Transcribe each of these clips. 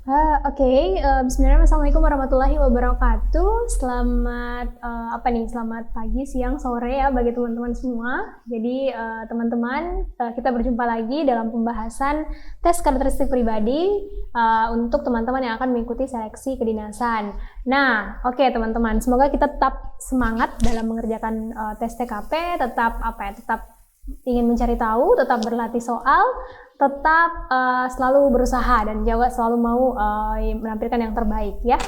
Bismillahirrahmanirrahim. Assalamualaikum warahmatullahi wabarakatuh. Selamat pagi, siang, sore ya bagi teman-teman semua. Jadi teman-teman, kita berjumpa lagi dalam pembahasan tes karakteristik pribadi untuk teman-teman yang akan mengikuti seleksi kedinasan. Nah, teman-teman, semoga kita tetap semangat dalam mengerjakan tes TKP, tetap ingin mencari tahu, tetap berlatih soal, tetap selalu berusaha dan juga selalu mau menampilkan yang terbaik ya.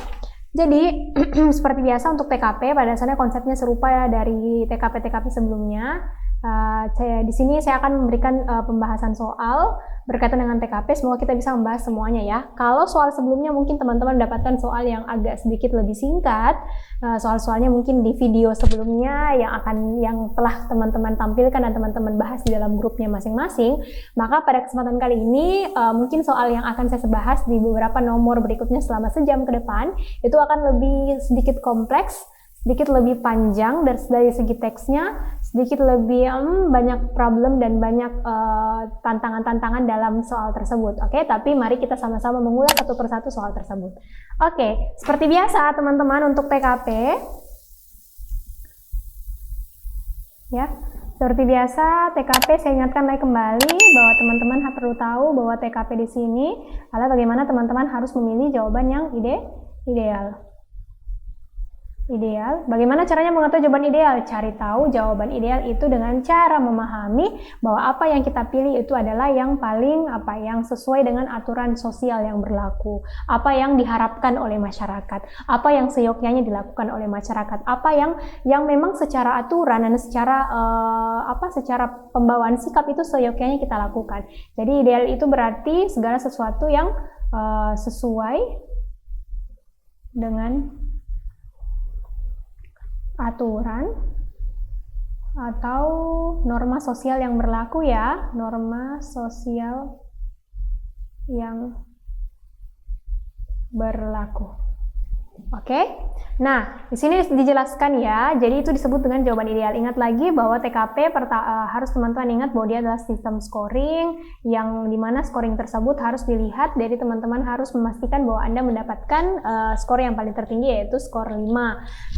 Jadi seperti biasa untuk TKP pada dasarnya konsepnya serupa ya dari TKP sebelumnya. Di sini saya akan memberikan pembahasan soal berkaitan dengan TKP. Semoga kita bisa membahas semuanya ya. Kalau soal sebelumnya mungkin teman-teman mendapatkan soal yang agak sedikit lebih singkat, soal-soalnya mungkin di video sebelumnya yang telah teman-teman tampilkan dan teman-teman bahas di dalam grupnya masing-masing. Maka pada kesempatan kali ini mungkin soal yang akan saya bahas di beberapa nomor berikutnya selama sejam ke depan itu akan lebih sedikit kompleks, sedikit lebih panjang dari segi teksnya, sedikit lebih banyak problem dan banyak tantangan-tantangan dalam soal tersebut. Tapi mari kita sama-sama mengulas satu persatu soal tersebut. Seperti biasa teman-teman untuk TKP ya. Seperti biasa TKP saya ingatkan lagi kembali bahwa teman-teman perlu tahu bahwa TKP di sini adalah bagaimana teman-teman harus memilih jawaban yang ideal. Bagaimana caranya mengetahui jawaban ideal? Cari tahu jawaban ideal itu dengan cara memahami bahwa apa yang kita pilih itu adalah yang yang sesuai dengan aturan sosial yang berlaku, apa yang diharapkan oleh masyarakat, apa yang seyogyanya dilakukan oleh masyarakat, apa yang memang secara aturan dan secara pembawaan sikap itu seyogyanya kita lakukan. Jadi ideal itu berarti segala sesuatu yang sesuai dengan aturan atau norma sosial yang berlaku ya, norma sosial yang berlaku. Nah di sini dijelaskan ya, jadi itu disebut dengan jawaban ideal. Ingat lagi bahwa TKP harus teman-teman ingat bahwa dia adalah sistem scoring yang dimana scoring tersebut harus dilihat dari teman-teman harus memastikan bahwa Anda mendapatkan skor yang paling tertinggi yaitu skor 5.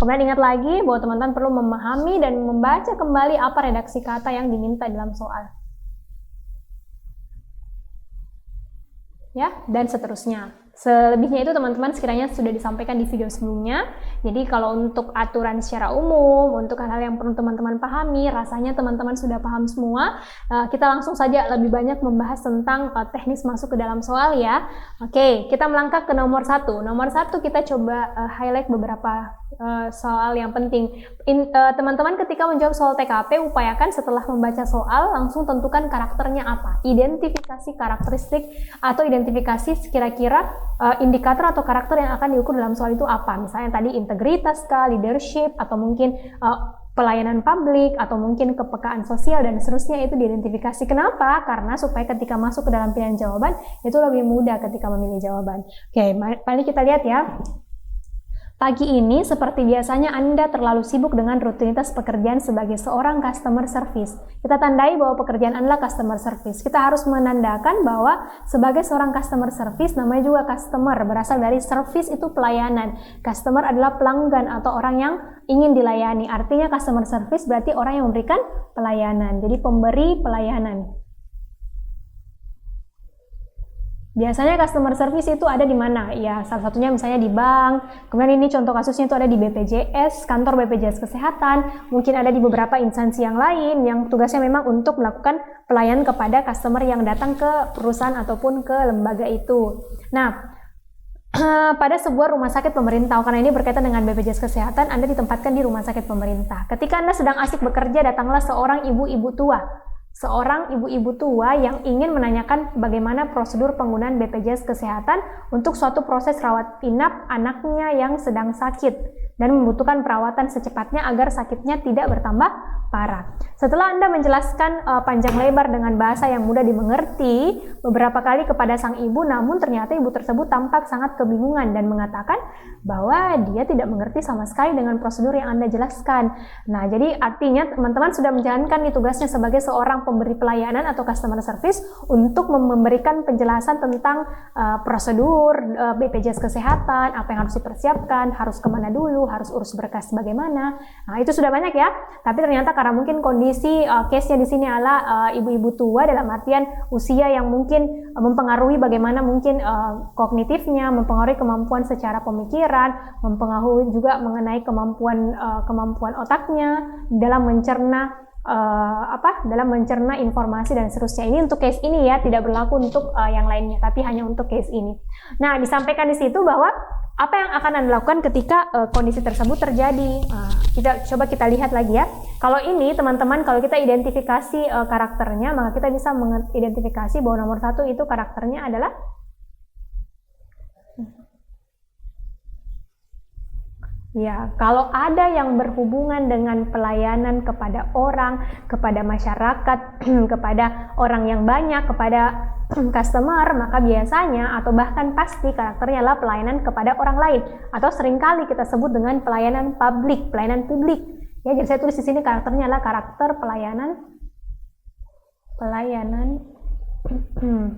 Kemudian ingat lagi bahwa teman-teman perlu memahami dan membaca kembali apa redaksi kata yang diminta dalam soal ya, dan seterusnya. Selebihnya itu teman-teman sekiranya sudah disampaikan di video sebelumnya. Jadi kalau untuk aturan secara umum, untuk hal-hal yang perlu teman-teman pahami, rasanya teman-teman sudah paham semua. Kita langsung saja lebih banyak membahas tentang teknis masuk ke dalam soal ya. Kita melangkah ke nomor 1. Nomor 1 kita coba highlight beberapa soal yang penting. Teman-teman ketika menjawab soal TKP, upayakan setelah membaca soal langsung tentukan karakternya apa. Identifikasi karakteristik atau identifikasi kira-kira indikator atau karakter yang akan diukur dalam soal itu apa. Misalnya tadi integritas kah, leadership, atau mungkin pelayanan publik, atau mungkin kepekaan sosial dan seterusnya itu diidentifikasi. Kenapa? Karena supaya ketika masuk ke dalam pilihan jawaban itu lebih mudah ketika memilih jawaban. Mari kita lihat ya. Pagi ini, seperti biasanya Anda terlalu sibuk dengan rutinitas pekerjaan sebagai seorang customer service. Kita tandai bahwa pekerjaan Anda customer service. Kita harus menandakan bahwa sebagai seorang customer service, namanya juga customer, berasal dari service itu pelayanan. Customer adalah pelanggan atau orang yang ingin dilayani. Artinya customer service berarti orang yang memberikan pelayanan. Jadi pemberi pelayanan. Biasanya customer service itu ada di mana? Ya, salah satunya misalnya di bank. Kemudian ini contoh kasusnya itu ada di BPJS, kantor BPJS Kesehatan. Mungkin ada di beberapa instansi yang lain yang tugasnya memang untuk melakukan pelayanan kepada customer yang datang ke perusahaan ataupun ke lembaga itu. Nah, pada sebuah rumah sakit pemerintah, karena ini berkaitan dengan BPJS Kesehatan, Anda ditempatkan di rumah sakit pemerintah. Ketika Anda sedang asik bekerja, datanglah seorang ibu-ibu tua. Seorang ibu-ibu tua yang ingin menanyakan bagaimana prosedur penggunaan BPJS Kesehatan untuk suatu proses rawat inap anaknya yang sedang sakit. dan membutuhkan perawatan secepatnya agar sakitnya tidak bertambah parah. Setelah Anda menjelaskan panjang lebar dengan bahasa yang mudah dimengerti beberapa kali kepada sang ibu, namun ternyata ibu tersebut tampak sangat kebingungan dan mengatakan bahwa dia tidak mengerti sama sekali dengan prosedur yang Anda jelaskan. Nah, jadi artinya teman-teman sudah menjalankan nih tugasnya sebagai seorang pemberi pelayanan atau customer service untuk memberikan penjelasan tentang prosedur BPJS Kesehatan, apa yang harus dipersiapkan, harus kemana dulu, harus urus berkas bagaimana. Nah, itu sudah banyak ya. Tapi ternyata karena mungkin kondisi case-nya di sini adalah ibu-ibu tua dalam artian usia yang mungkin mempengaruhi bagaimana mungkin kognitifnya, mempengaruhi kemampuan secara pemikiran, mempengaruhi juga mengenai kemampuan otaknya dalam mencerna dalam mencerna informasi dan seterusnya. Ini untuk case ini ya, tidak berlaku untuk yang lainnya, tapi hanya untuk case ini. Nah, disampaikan di situ bahwa apa yang akan Anda lakukan ketika kondisi tersebut terjadi. Kita lihat lagi ya. Kalau ini teman-teman, kalau kita identifikasi karakternya, maka kita bisa mengidentifikasi bahwa nomor 1 itu karakternya adalah ya, kalau ada yang berhubungan dengan pelayanan kepada orang, kepada masyarakat, kepada orang yang banyak, kepada customer, maka biasanya atau bahkan pasti karakternya adalah pelayanan kepada orang lain, atau seringkali kita sebut dengan pelayanan publik. Ya, jadi saya tulis di sini karakternya adalah karakter pelayanan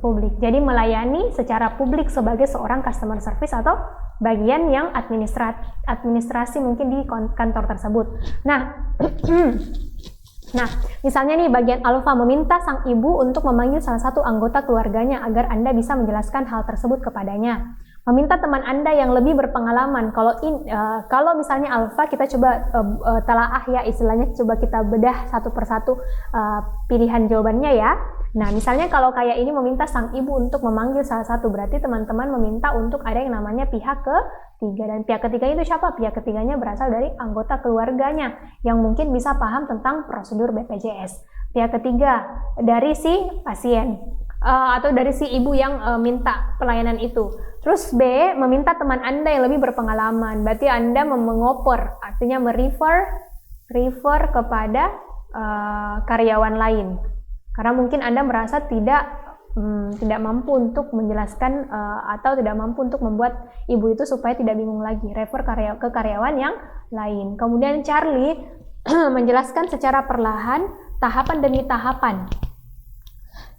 publik. Jadi melayani secara publik sebagai seorang customer service atau bagian yang administrasi mungkin di kantor tersebut. Nah, misalnya nih bagian alfa meminta sang ibu untuk memanggil salah satu anggota keluarganya agar Anda bisa menjelaskan hal tersebut kepadanya. Meminta teman Anda yang lebih berpengalaman. Kalau misalnya alfa, kita coba telaah ya, istilahnya coba kita bedah satu persatu pilihan jawabannya ya. Nah, misalnya kalau kayak ini meminta sang ibu untuk memanggil salah satu, berarti teman-teman meminta untuk ada yang namanya pihak ketiga. Dan pihak ketiga itu siapa? Pihak ketiganya berasal dari anggota keluarganya yang mungkin bisa paham tentang prosedur BPJS. Pihak ketiga dari si pasien atau dari si ibu yang minta pelayanan itu. Terus B, meminta teman Anda yang lebih berpengalaman. Berarti Anda mengoper, artinya refer kepada karyawan lain. Karena mungkin Anda merasa tidak mampu untuk menjelaskan atau tidak mampu untuk membuat ibu itu supaya tidak bingung lagi. Refer ke karyawan yang lain. Kemudian Charlie menjelaskan secara perlahan, tahapan demi tahapan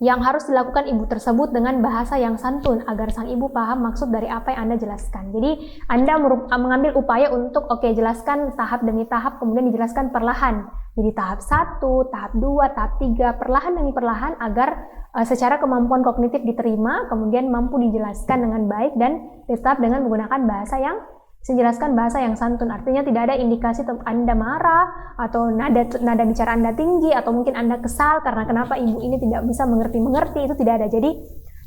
yang harus dilakukan ibu tersebut dengan bahasa yang santun agar sang ibu paham maksud dari apa yang Anda jelaskan. Jadi Anda mengambil upaya untuk jelaskan tahap demi tahap, kemudian dijelaskan perlahan. Jadi tahap 1, tahap 2, tahap 3, perlahan demi perlahan agar secara kemampuan kognitif diterima, kemudian mampu dijelaskan dengan baik dan tetap dengan menggunakan bahasa yang sejelaskan bahasa yang santun. Artinya tidak ada indikasi Anda marah atau nada bicara Anda tinggi atau mungkin Anda kesal karena kenapa ibu ini tidak bisa mengerti, itu tidak ada. Jadi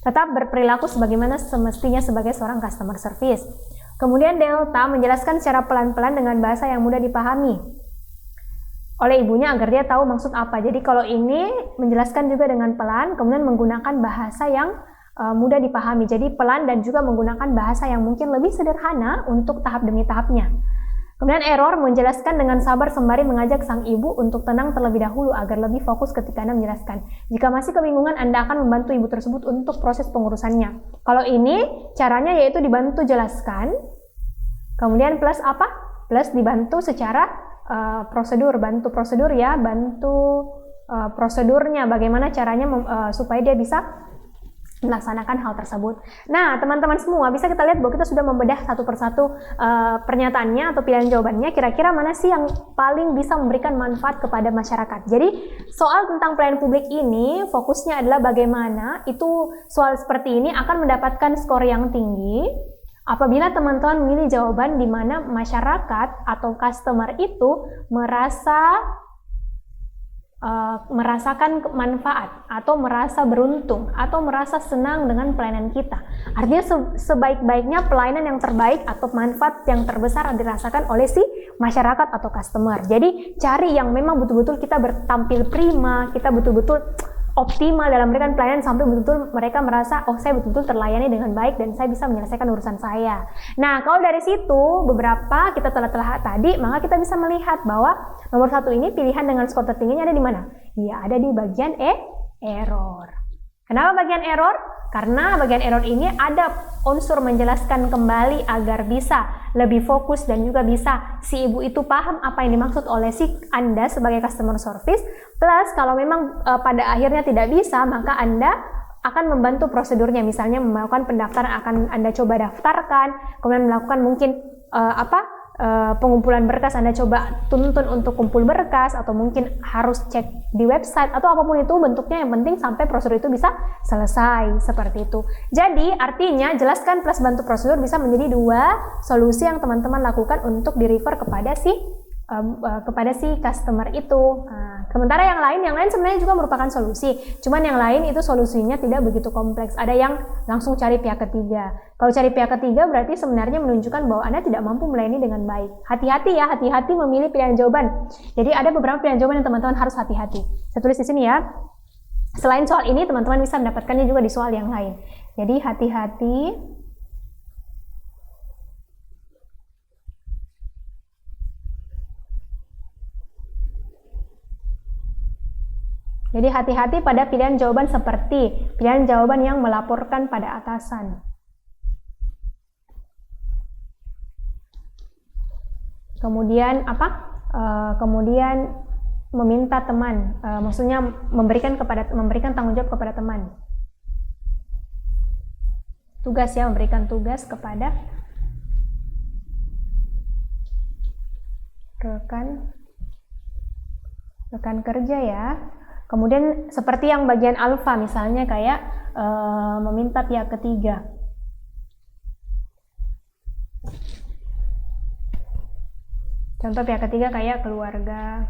tetap berperilaku sebagaimana semestinya sebagai seorang customer service. Kemudian Delta menjelaskan secara pelan-pelan dengan bahasa yang mudah dipahami oleh ibunya agar dia tahu maksud apa. Jadi kalau ini menjelaskan juga dengan pelan, kemudian menggunakan bahasa yang mudah dipahami. Jadi pelan dan juga menggunakan bahasa yang mungkin lebih sederhana untuk tahap demi tahapnya. Kemudian Error menjelaskan dengan sabar sembari mengajak sang ibu untuk tenang terlebih dahulu agar lebih fokus ketika Anda menjelaskan. Jika masih kebingungan, Anda akan membantu ibu tersebut untuk proses pengurusannya. Kalau ini caranya yaitu dibantu jelaskan, kemudian plus apa? Plus dibantu secara prosedur, bantu prosedurnya, bagaimana caranya supaya dia bisa melaksanakan hal tersebut. Nah, teman-teman semua, bisa kita lihat bahwa kita sudah membedah satu persatu pernyataannya atau pilihan jawabannya. Kira-kira mana sih yang paling bisa memberikan manfaat kepada masyarakat? Jadi, soal tentang pelayanan publik ini, fokusnya adalah bagaimana itu soal seperti ini akan mendapatkan skor yang tinggi apabila teman-teman memilih jawaban di mana masyarakat atau customer itu merasakan manfaat atau merasa beruntung atau merasa senang dengan pelayanan kita. Artinya sebaik-baiknya pelayanan yang terbaik atau manfaat yang terbesar dirasakan oleh si masyarakat atau customer. Jadi cari yang memang betul-betul kita bertampil prima, kita betul-betul optimal dalam memberikan pelayanan sampai betul-betul mereka merasa, oh saya betul-betul terlayani dengan baik dan saya bisa menyelesaikan urusan saya. Nah, kalau dari situ beberapa kita telah tadi, maka kita bisa melihat bahwa nomor 1 ini pilihan dengan skor tertingginya ada di mana? Ya, ada di bagian error. Kenapa bagian error? Karena bagian error ini ada unsur menjelaskan kembali agar bisa lebih fokus dan juga bisa si ibu itu paham apa yang dimaksud oleh si Anda sebagai customer service. Plus kalau memang pada akhirnya tidak bisa, maka Anda akan membantu prosedurnya. Misalnya melakukan pendaftaran, akan Anda coba daftarkan, kemudian melakukan mungkin pengumpulan berkas, Anda coba tuntun untuk kumpul berkas, atau mungkin harus cek di website atau apapun itu bentuknya, yang penting sampai prosedur itu bisa selesai, seperti itu. Jadi artinya jelaskan plus bantu prosedur bisa menjadi 2 solusi yang teman-teman lakukan untuk di-refer kepada si customer itu. Nah, sementara yang lain sebenarnya juga merupakan solusi, cuman yang lain itu solusinya tidak begitu kompleks. Ada yang langsung cari pihak ketiga. Kalau cari pihak ketiga berarti sebenarnya menunjukkan bahwa Anda tidak mampu melayani dengan baik. Hati-hati ya, hati-hati memilih pilihan jawaban. Jadi ada beberapa pilihan jawaban yang teman-teman harus hati-hati. Saya tulis di sini ya. Selain soal ini, teman-teman bisa mendapatkannya juga di soal yang lain. Jadi hati-hati pada pilihan jawaban seperti pilihan jawaban yang melaporkan pada atasan. Kemudian kemudian meminta teman, maksudnya memberikan tanggung jawab kepada teman. Tugas ya, memberikan tugas kepada rekan kerja ya. Kemudian seperti yang bagian alfa misalnya kayak meminta pihak ketiga. Contoh pihak ketiga kayak keluarga,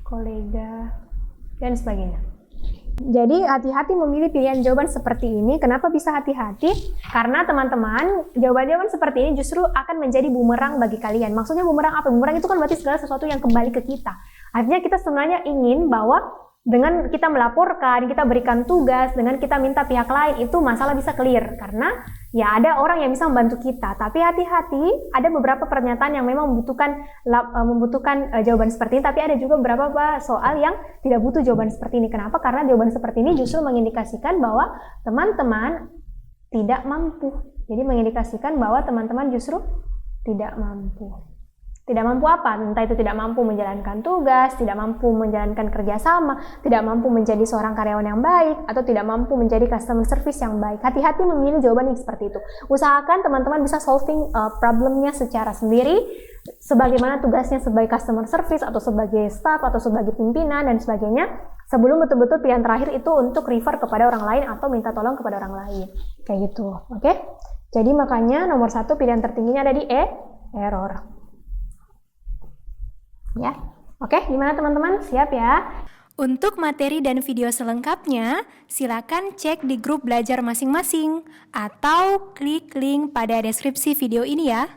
kolega, dan sebagainya. Jadi hati-hati memilih pilihan jawaban seperti ini. Kenapa bisa hati-hati? Karena teman-teman, jawaban-jawaban seperti ini justru akan menjadi bumerang bagi kalian. Maksudnya bumerang apa? Bumerang itu kan berarti segala sesuatu yang kembali ke kita. Artinya kita sebenarnya ingin bahwa dengan kita melaporkan, kita berikan tugas, dengan kita minta pihak lain, itu masalah bisa clear. Karena ya ada orang yang bisa membantu kita. Tapi hati-hati, ada beberapa pernyataan yang memang membutuhkan jawaban seperti ini. Tapi ada juga beberapa soal yang tidak butuh jawaban seperti ini. Kenapa? Karena jawaban seperti ini justru mengindikasikan bahwa teman-teman tidak mampu. Jadi mengindikasikan bahwa teman-teman justru tidak mampu. Tidak mampu apa? Entah itu tidak mampu menjalankan tugas, tidak mampu menjalankan kerjasama, tidak mampu menjadi seorang karyawan yang baik, atau tidak mampu menjadi customer service yang baik. Hati-hati memilih jawaban yang seperti itu. Usahakan teman-teman bisa solving problemnya secara sendiri, sebagaimana tugasnya sebagai customer service, atau sebagai staff, atau sebagai pimpinan, dan sebagainya, sebelum betul-betul pilihan terakhir itu untuk refer kepada orang lain, atau minta tolong kepada orang lain. Kayak gitu, oke? Jadi makanya nomor 1 pilihan tertingginya ada di error. Ya, oke, gimana teman-teman? Siap ya? Untuk materi dan video selengkapnya, silakan cek di grup belajar masing-masing atau klik link pada deskripsi video ini ya.